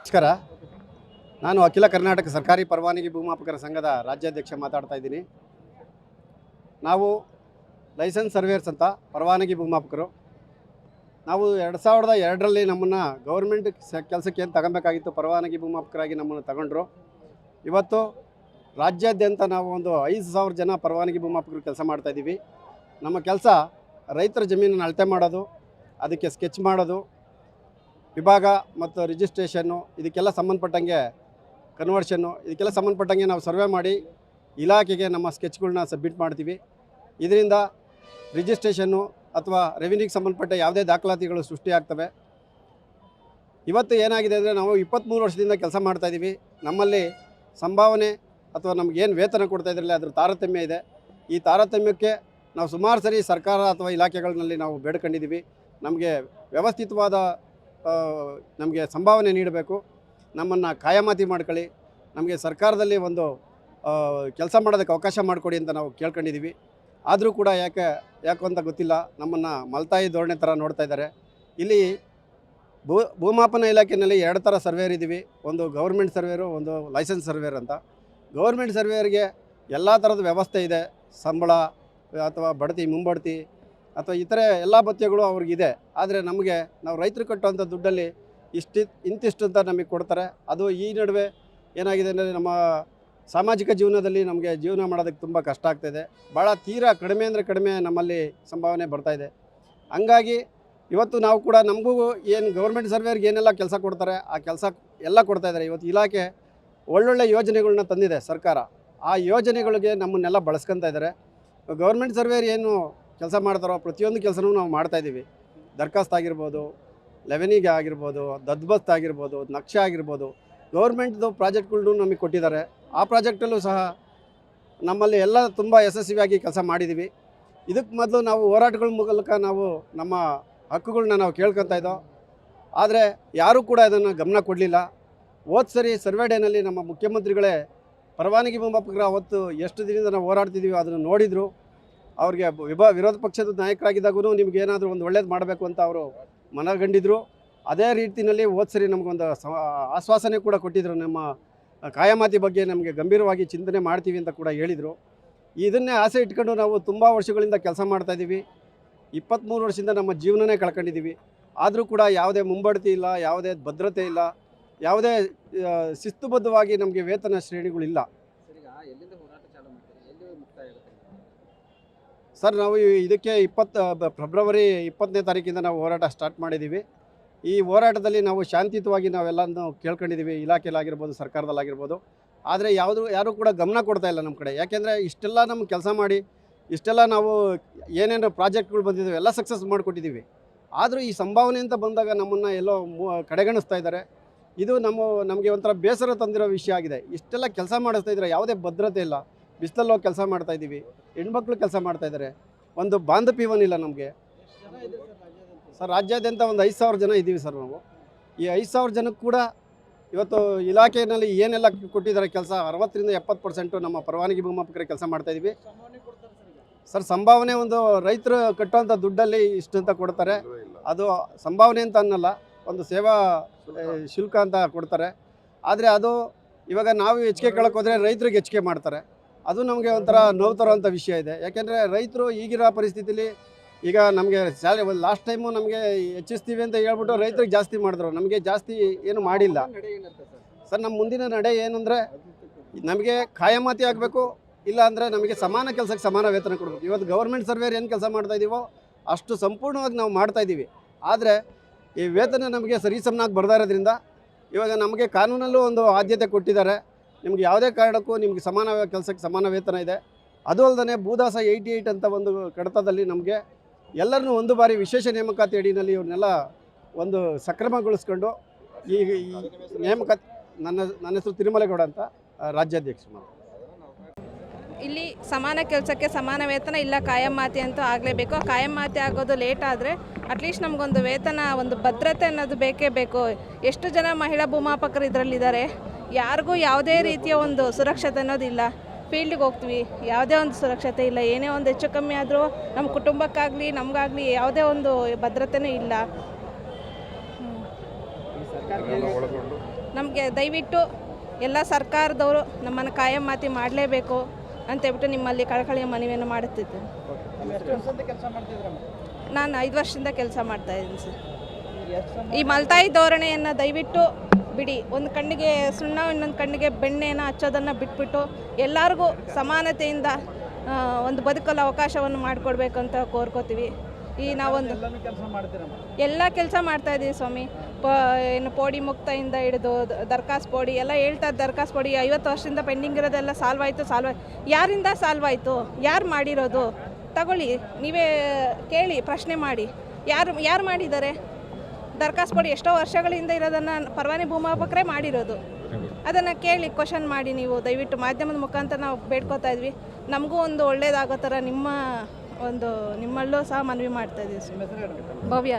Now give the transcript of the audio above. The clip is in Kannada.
ನಮಸ್ಕಾರ. ನಾನು ಅಖಿಲ ಕರ್ನಾಟಕ ಸರ್ಕಾರಿ ಪರವಾನಗಿ ಭೂಮಾಪಕರ ಸಂಘದ ರಾಜ್ಯಾಧ್ಯಕ್ಷ ಮಾತಾಡ್ತಾ ಇದ್ದೀನಿ. ನಾವು ಲೈಸೆನ್ಸ್ ಸರ್ವೇಯರ್ಸ್ ಅಂತ ಪರವಾನಗಿ ಭೂಮಾಪಕರು. ನಾವು 2002ರಲ್ಲಿ ನಮ್ಮನ್ನು ಗೌರ್ಮೆಂಟ್ ಕೆಲಸಕ್ಕೆ ಏನು ತಗೊಬೇಕಾಗಿತ್ತು, ಪರವಾನಗಿ ಭೂಮಾಪಕರಾಗಿ ನಮ್ಮನ್ನು ತಗೊಂಡ್ರು. ಇವತ್ತು ರಾಜ್ಯಾದ್ಯಂತ ನಾವು ಒಂದು 5,000 ಜನ ಪರವಾನಗಿ ಭೂಮಾಪಕರು ಕೆಲಸ ಮಾಡ್ತಾಯಿದ್ದೀವಿ. ನಮ್ಮ ಕೆಲಸ ರೈತರ ಜಮೀನನ್ನು ಅಳತೆ ಮಾಡೋದು, ಅದಕ್ಕೆ ಸ್ಕೆಚ್ ಮಾಡೋದು, ವಿಭಾಗ ಮತ್ತು ರಿಜಿಸ್ಟ್ರೇಷನ್ನು, ಇದಕ್ಕೆಲ್ಲ ಸಂಬಂಧಪಟ್ಟಂಗೆ ಕನ್ವರ್ಷನ್ನು, ಇದಕ್ಕೆಲ್ಲ ಸಂಬಂಧಪಟ್ಟಂಗೆ ನಾವು ಸರ್ವೆ ಮಾಡಿ ಇಲಾಖೆಗೆ ನಮ್ಮ ಸ್ಕೆಚ್ಗಳನ್ನ ಸಬ್ಮಿಟ್ ಮಾಡ್ತೀವಿ. ಇದರಿಂದ ರಿಜಿಸ್ಟ್ರೇಷನ್ನು ಅಥವಾ ರೆವಿನ್ಯೂಗೆ ಸಂಬಂಧಪಟ್ಟ ಯಾವುದೇ ದಾಖಲಾತಿಗಳು ಸೃಷ್ಟಿಯಾಗ್ತವೆ. ಇವತ್ತು ಏನಾಗಿದೆ ಅಂದರೆ, ನಾವು 23 ವರ್ಷದಿಂದ ಕೆಲಸ ಮಾಡ್ತಾಯಿದ್ದೀವಿ. ನಮ್ಮಲ್ಲಿ ಸಂಭಾವನೆ ಅಥವಾ ನಮಗೇನು ವೇತನ ಕೊಡ್ತಾಯಿದ್ರಲ್ಲ ಅದ್ರ ತಾರತಮ್ಯ ಇದೆ. ಈ ತಾರತಮ್ಯಕ್ಕೆ ನಾವು ಸುಮಾರು ಸರಿ ಸರ್ಕಾರ ಅಥವಾ ಇಲಾಖೆಗಳಲ್ಲಿ ನಾವು ಬೇಡ್ಕೊಂಡಿದ್ದೀವಿ. ನಮಗೆ ವ್ಯವಸ್ಥಿತವಾದ ನಮಗೆ ಸಂಭಾವನೆ ನೀಡಬೇಕು, ನಮ್ಮನ್ನು ಕಾಯಮಾತಿ ಮಾಡ್ಕೊಳ್ಳಿ, ನಮಗೆ ಸರ್ಕಾರದಲ್ಲಿ ಒಂದು ಕೆಲಸ ಮಾಡೋದಕ್ಕೆ ಅವಕಾಶ ಮಾಡಿಕೊಡಿ ಅಂತ ನಾವು ಕೇಳ್ಕೊಂಡಿದ್ದೀವಿ. ಆದರೂ ಕೂಡ ಯಾಕೋ ಅಂತ ಗೊತ್ತಿಲ್ಲ, ನಮ್ಮನ್ನು ಮಲ್ತಾಯಿ ಧೋರಣೆ ಥರ ನೋಡ್ತಾ ಇದ್ದಾರೆ. ಇಲ್ಲಿ ಭೂಮಾಪನ ಇಲಾಖೆಯಲ್ಲಿ 2 ಥರ ಸರ್ವೇಯರ್ ಇದ್ದೀವಿ. ಒಂದು ಗೌರ್ಮೆಂಟ್ ಸರ್ವೇರು, ಒಂದು ಲೈಸೆನ್ಸ್ ಸರ್ವೇಯರ್ ಅಂತ. ಗೌರ್ಮೆಂಟ್ ಸರ್ವೇಯರ್ಗೆ ಎಲ್ಲ ಥರದ ವ್ಯವಸ್ಥೆ ಇದೆ, ಸಂಬಳ ಅಥವಾ ಬಡ್ತಿ, ಮುಂಬಡ್ತಿ ಅಥವಾ ಇತರೆ ಎಲ್ಲ ಭತ್ಯೆಗಳು ಅವ್ರಿಗಿದೆ. ಆದರೆ ನಮಗೆ ನಾವು ರೈತರು ಕಟ್ಟುವಂಥ ದುಡ್ಡಲ್ಲಿ ಇಂತಿಷ್ಟು ಅಂತ ನಮಗೆ ಕೊಡ್ತಾರೆ. ಅದು ಈ ನಡುವೆ ಏನಾಗಿದೆ ಅಂದರೆ, ನಮ್ಮ ಸಾಮಾಜಿಕ ಜೀವನದಲ್ಲಿ ನಮಗೆ ಜೀವನ ಮಾಡೋದಕ್ಕೆ ತುಂಬ ಕಷ್ಟ ಆಗ್ತಾಯಿದೆ. ಭಾಳ ತೀರಾ ಕಡಿಮೆ ಅಂದರೆ ಕಡಿಮೆ ನಮ್ಮಲ್ಲಿ ಸಂಭಾವನೆ ಬರ್ತಾಯಿದೆ. ಹಂಗಾಗಿ ಇವತ್ತು ನಾವು ಕೂಡ ನಮಗೂ ಏನು ಗೌರ್ಮೆಂಟ್ ಸರ್ವೇರ್ಗೆ ಏನೆಲ್ಲ ಕೆಲಸ ಕೊಡ್ತಾರೆ ಆ ಕೆಲಸ ಎಲ್ಲ ಕೊಡ್ತಾಯಿದ್ದಾರೆ. ಇವತ್ತು ಇಲಾಖೆ ಒಳ್ಳೊಳ್ಳೆ ಯೋಜನೆಗಳನ್ನ ತಂದಿದೆ ಸರ್ಕಾರ. ಆ ಯೋಜನೆಗಳಿಗೆ ನಮ್ಮನ್ನೆಲ್ಲ ಬಳಸ್ಕೊತಾ ಇದ್ದಾರೆ. ಗೌರ್ಮೆಂಟ್ ಸರ್ವೇರ್ ಏನು ಕೆಲಸ ಮಾಡ್ತಾರೋ ಪ್ರತಿಯೊಂದು ಕೆಲಸನೂ ನಾವು ಮಾಡ್ತಾಯಿದ್ದೀವಿ. ದರ್ಖಾಸ್ತು ಆಗಿರ್ಬೋದು, ಲೆವೆನಿಗೆ ಆಗಿರ್ಬೋದು, ದದ್ಬಸ್ತ್ ಆಗಿರ್ಬೋದು, ನಕ್ಷೆ ಆಗಿರ್ಬೋದು, ಗೌರ್ಮೆಂಟ್ದು ಪ್ರಾಜೆಕ್ಟ್ಗಳನ್ನೂ ನಮಗೆ ಕೊಟ್ಟಿದ್ದಾರೆ. ಆ ಪ್ರಾಜೆಕ್ಟಲ್ಲೂ ಸಹ ನಮ್ಮಲ್ಲಿ ಎಲ್ಲ ತುಂಬ ಯಶಸ್ವಿಯಾಗಿ ಕೆಲಸ ಮಾಡಿದ್ದೀವಿ. ಇದಕ್ಕೆ ಮೊದಲು ನಾವು ಹೋರಾಟಗಳ ಮೂಲಕ ನಾವು ನಮ್ಮ ಹಕ್ಕುಗಳನ್ನ ನಾವು ಕೇಳ್ಕೊತಾ ಇದ್ದೋ. ಆದರೆ ಯಾರೂ ಕೂಡ ಇದನ್ನು ಗಮನ ಕೊಡಲಿಲ್ಲ. ಹೋದ ಸರಿ ಸರ್ವೆ ಡೇನಲ್ಲಿ ನಮ್ಮ ಮುಖ್ಯಮಂತ್ರಿಗಳೇ ಪರವಾನಗಿ ಭೂಮಾಪಕರ ಅವತ್ತು ಎಷ್ಟು ದಿನದಿಂದ ನಾವು ಹೋರಾಡ್ತಿದ್ದೀವಿ ಅದನ್ನು ನೋಡಿದರು. ಅವ್ರಿಗೆ ವಿರೋಧ ಪಕ್ಷದ ನಾಯಕರಾಗಿದ್ದಾಗೂ ನಿಮ್ಗೆ ಏನಾದರೂ ಒಂದು ಒಳ್ಳೇದು ಮಾಡಬೇಕು ಅಂತ ಅವರು ಮನಗಂಡಿದ್ರು. ಅದೇ ರೀತಿಯಲ್ಲಿ ಹೋದ ಸರಿ ನಮಗೊಂದು ಆಶ್ವಾಸನೆ ಕೂಡ ಕೊಟ್ಟಿದ್ದರು. ನಮ್ಮ ಕಾಯಮಾತಿ ಬಗ್ಗೆ ನಮಗೆ ಗಂಭೀರವಾಗಿ ಚಿಂತನೆ ಮಾಡ್ತೀವಿ ಅಂತ ಕೂಡ ಹೇಳಿದರು. ಇದನ್ನೇ ಆಸೆ ಇಟ್ಕೊಂಡು ನಾವು ತುಂಬ ವರ್ಷಗಳಿಂದ ಕೆಲಸ ಮಾಡ್ತಾಯಿದ್ದೀವಿ. 23 ವರ್ಷದಿಂದ ನಮ್ಮ ಜೀವನನೇ ಕಳ್ಕೊಂಡಿದ್ದೀವಿ. ಆದರೂ ಕೂಡ ಯಾವುದೇ ಮುಂಬಡ್ತಿ ಇಲ್ಲ, ಯಾವುದೇ ಭದ್ರತೆ ಇಲ್ಲ, ಯಾವುದೇ ಶಿಸ್ತುಬದ್ಧವಾಗಿ ನಮಗೆ ವೇತನ ಶ್ರೇಣಿಗಳಿಲ್ಲ. ಸರ್, ನಾವು ಇದಕ್ಕೆ ಫೆಬ್ರವರಿ 20ನೇ ತಾರೀಕಿಂದ ನಾವು ಹೋರಾಟ ಸ್ಟಾರ್ಟ್ ಮಾಡಿದ್ದೀವಿ. ಈ ಹೋರಾಟದಲ್ಲಿ ನಾವು ಶಾಂತಿಯುತವಾಗಿ ನಾವೆಲ್ಲನೂ ಕೇಳ್ಕೊಂಡಿದ್ದೀವಿ, ಇಲಾಖೆಯಲ್ಲಾಗಿರ್ಬೋದು, ಸರ್ಕಾರದಲ್ಲಾಗಿರ್ಬೋದು. ಆದರೆ ಯಾರೂ ಕೂಡ ಗಮನ ಕೊಡ್ತಾ ಇಲ್ಲ ನಮ್ಮ ಕಡೆ. ಯಾಕೆಂದರೆ ಇಷ್ಟೆಲ್ಲ ನಮ್ಗೆ ಕೆಲಸ ಮಾಡಿ ಇಷ್ಟೆಲ್ಲ ನಾವು ಏನೇನು ಪ್ರಾಜೆಕ್ಟ್ಗಳು ಬಂದಿದ್ದಾವೆ ಎಲ್ಲ ಸಕ್ಸಸ್ ಮಾಡಿಕೊಟ್ಟಿದ್ದೀವಿ. ಆದರೂ ಈ ಸಂಭಾವನೆ ಅಂತ ಬಂದಾಗ ನಮ್ಮನ್ನು ಎಲ್ಲೋ ಕಡೆಗಣಿಸ್ತಾ ಇದ್ದಾರೆ. ಇದು ನಮಗೆ ಒಂಥರ ಬೇಸರ ತಂದಿರೋ ವಿಷಯ ಆಗಿದೆ. ಇಷ್ಟೆಲ್ಲ ಕೆಲಸ ಮಾಡಿಸ್ತಾ ಇದ್ದಾರೆ, ಯಾವುದೇ ಭದ್ರತೆ ಇಲ್ಲ. ಬಿಸಿಲಲ್ಲಿ ಹೋಗಿ ಕೆಲಸ ಮಾಡ್ತಾಯಿದ್ದೀವಿ, ಹೆಣ್ಮಕ್ಳು ಕೆಲಸ ಮಾಡ್ತಾಯಿದ್ದಾರೆ, ಒಂದು ಬಾಂಧವ್ಯವನಿಲ್ಲ ನಮಗೆ. ಸರ್, ರಾಜ್ಯಾದ್ಯಂತ ಒಂದು 5,000 ಜನ ಇದ್ದೀವಿ ಸರ್ ನಾವು. ಈ 5,000 ಜನಕ್ಕೆ ಕೂಡ ಇವತ್ತು ಇಲಾಖೆಯಲ್ಲಿ ಏನೆಲ್ಲ ಕೊಟ್ಟಿದ್ದಾರೆ ಕೆಲಸ, 60ರಿಂದ 70% ನಮ್ಮ ಪರವಾನಗಿ ಭೂಮಾಪಕರಿಗೆ ಕೆಲಸ ಮಾಡ್ತಾಯಿದ್ದೀವಿ. ಸರ್, ಸಂಭಾವನೆ ಒಂದು ರೈತರು ಕಟ್ಟುವಂಥ ದುಡ್ಡಲ್ಲಿ ಇಷ್ಟು ಅಂತ ಕೊಡ್ತಾರೆ. ಅದು ಸಂಭಾವನೆ ಅಂತ ಅನ್ನಲ್ಲ, ಒಂದು ಸೇವಾ ಶುಲ್ಕ ಅಂತ ಕೊಡ್ತಾರೆ. ಆದರೆ ಅದು ಇವಾಗ ನಾವು ಹೆಚ್ಚಿಗೆ ಕೇಳೋಕೆ ಹೋದರೆ ರೈತರಿಗೆ ಹೆಚ್ಚಿಗೆ ಮಾಡ್ತಾರೆ. ಅದು ನಮಗೆ ಒಂಥರ ನೋವು ತರುವಂಥ ವಿಷಯ ಇದೆ. ಯಾಕೆಂದರೆ ರೈತರು ಈಗಿರೋ ಪರಿಸ್ಥಿತಿಲಿ ಈಗ ನಮಗೆ ಲಾಸ್ಟ್ ಟೈಮು ನಮಗೆ ಹೆಚ್ಚಿಸ್ತೀವಿ ಅಂತ ಹೇಳ್ಬಿಟ್ಟು ರೈತರಿಗೆ ಜಾಸ್ತಿ ಮಾಡಿದ್ರು, ನಮಗೆ ಜಾಸ್ತಿ ಏನು ಮಾಡಿಲ್ಲ ಸರ್. ನಮ್ಮ ಮುಂದಿನ ನಡೆ ಏನು ಅಂದರೆ ನಮಗೆ ಖಾಯಮಾತಿ ಆಗಬೇಕು, ಇಲ್ಲ ಅಂದರೆ ನಮಗೆ ಸಮಾನ ಕೆಲಸಕ್ಕೆ ಸಮಾನ ವೇತನ ಕೊಡಬೇಕು. ಇವತ್ತು ಗೌರ್ಮೆಂಟ್ ಸರ್ವೇರ್ ಏನು ಕೆಲಸ ಮಾಡ್ತಾಯಿದ್ದೀವೋ ಅಷ್ಟು ಸಂಪೂರ್ಣವಾಗಿ ನಾವು ಮಾಡ್ತಾಯಿದ್ದೀವಿ. ಆದರೆ ಈ ವೇತನ ನಮಗೆ ಸರಿಸಮನಾಗಿ ಬರ್ತಾ ಇರೋದ್ರಿಂದ ಇವಾಗ ನಮಗೆ ಕಾನೂನಲ್ಲೂ ಒಂದು ಆದ್ಯತೆ ಕೊಟ್ಟಿದ್ದಾರೆ. ನಿಮ್ಗೆ ಯಾವುದೇ ಕಾರಣಕ್ಕೂ ನಿಮಗೆ ಸಮಾನ ಕೆಲಸಕ್ಕೆ ಸಮಾನ ವೇತನ ಇದೆ. ಅದು ಅಲ್ಲದೆ ಭೂದಾಸ 88 ಅಂತ ಒಂದು ಕಡತದಲ್ಲಿ ನಮಗೆ ಎಲ್ಲರನ್ನೂ ಒಂದು ಬಾರಿ ವಿಶೇಷ ನೇಮಕಾತಿ ಅಡಿನಲ್ಲಿ ಇವ್ರನ್ನೆಲ್ಲ ಒಂದು ಸಕ್ರಮಗೊಳಿಸ್ಕೊಂಡು ಈ ನೇಮಕಾತಿ ನನ್ನ ಹೆಸರು ತಿರುಮಲೇಗೌಡ ಅಂತ, ರಾಜ್ಯಾಧ್ಯಕ್ಷ. ಇಲ್ಲಿ ಸಮಾನ ಕೆಲಸಕ್ಕೆ ಸಮಾನ ವೇತನ ಇಲ್ಲ, ಕಾಯಂ ಮಾತಿ ಅಂತೂ ಆಗಲೇಬೇಕು. ಕಾಯಂ ಮಾತಿ ಆಗೋದು ಲೇಟ್ ಆದರೆ ಅಟ್ಲೀಸ್ಟ್ ನಮಗೊಂದು ವೇತನ, ಒಂದು ಭದ್ರತೆ ಅನ್ನೋದು ಬೇಕೇ ಬೇಕು. ಎಷ್ಟು ಜನ ಮಹಿಳಾ ಭೂಮಾಪಕರು ಇದರಲ್ಲಿದ್ದಾರೆ, ಯಾರಿಗೂ ಯಾವುದೇ ರೀತಿಯ ಒಂದು ಸುರಕ್ಷತೆ ಅನ್ನೋದಿಲ್ಲ. ಫೀಲ್ಡ್ಗೆ ಹೋಗ್ತೀವಿ, ಯಾವುದೇ ಒಂದು ಸುರಕ್ಷತೆ ಇಲ್ಲ. ಏನೇ ಒಂದು ಹೆಚ್ಚು ಕಮ್ಮಿ ಆದರೂ ನಮ್ಮ ಕುಟುಂಬಕ್ಕಾಗಲಿ ನಮಗಾಗಲಿ ಯಾವುದೇ ಒಂದು ಭದ್ರತೆಯೂ ಇಲ್ಲ. ನಮಗೆ ದಯವಿಟ್ಟು ಎಲ್ಲ ಸರ್ಕಾರದವರು ನಮ್ಮನ್ನು ಕಾಯಂ ಮಾತಿ ಮಾಡಲೇಬೇಕು ಅಂತೇಳ್ಬಿಟ್ಟು ನಿಮ್ಮಲ್ಲಿ ಕಳಕಳಿಯ ಮನವಿಯನ್ನು ಮಾಡುತ್ತಿದ್ದೆ. ನಾನು 5 ವರ್ಷದಿಂದ ಕೆಲಸ ಮಾಡ್ತಾಯಿದ್ದೀನಿ ಸರ್. ಈ ಮಲ್ತಾಯಿ ಧೋರಣೆಯನ್ನು ದಯವಿಟ್ಟು ಬಿಡಿ. ಒಂದು ಕಣ್ಣಿಗೆ ಸುಣ್ಣ, ಇನ್ನೊಂದು ಕಣ್ಣಿಗೆ ಬೆಣ್ಣೆನ ಹಚ್ಚೋದನ್ನು ಬಿಟ್ಬಿಟ್ಟು ಎಲ್ಲರಿಗೂ ಸಮಾನತೆಯಿಂದ ಒಂದು ಬದುಕಲು ಅವಕಾಶವನ್ನು ಮಾಡಿಕೊಡ್ಬೇಕು ಅಂತ ಕೋರ್ಕೋತೀವಿ. ಈ ನಾವೊಂದು ಎಲ್ಲ ಕೆಲಸ ಮಾಡ್ತಾಯಿದ್ದೀವಿ ಸ್ವಾಮಿ. ಏನು ಪೋಡಿ ಮುಕ್ತದಿಂದ ಹಿಡಿದು ದರ್ಖಾಸ್ ಪೋಡಿ ಎಲ್ಲ ಹೇಳ್ತಾರೆ. ದರ್ಖಾಸ್ ಪೋಡಿ 50 ವರ್ಷದಿಂದ ಪೆಂಡಿಂಗ್ ಇರೋದೆಲ್ಲ ಸಾಲ್ವ್ ಆಯಿತು. ಯಾರಿಂದ ಸಾಲ್ವ್ ಆಯಿತು? ಯಾರು ಮಾಡಿರೋದು? ತಗೊಳ್ಳಿ, ನೀವೇ ಕೇಳಿ, ಪ್ರಶ್ನೆ ಮಾಡಿ. ಯಾರು ಮಾಡಿದ್ದಾರೆ? ದರ್ಖಾಸ್ ಪೋಡಿ ಎಷ್ಟೋ ವರ್ಷಗಳಿಂದ ಇರೋದನ್ನು ಪರವಾನಿ ಭೂಮಾಪಕರೇ ಮಾಡಿರೋದು. ಅದನ್ನು ಕೇಳಿ, ಕ್ವಶನ್ ಮಾಡಿ. ನೀವು ದಯವಿಟ್ಟು ಮಾಧ್ಯಮದ ಮುಖಾಂತರ ನಾವು ಬೇಡ್ಕೋತಾ ಇದ್ವಿ. ನಮಗೂ ಒಂದು ಒಳ್ಳೇದಾಗೋ ಥರ ನಿಮ್ಮಲ್ಲೂ ಸಹ ಮನವಿ ಮಾಡ್ತಾಯಿದ್ದೀವಿ. ಭವ್ಯ.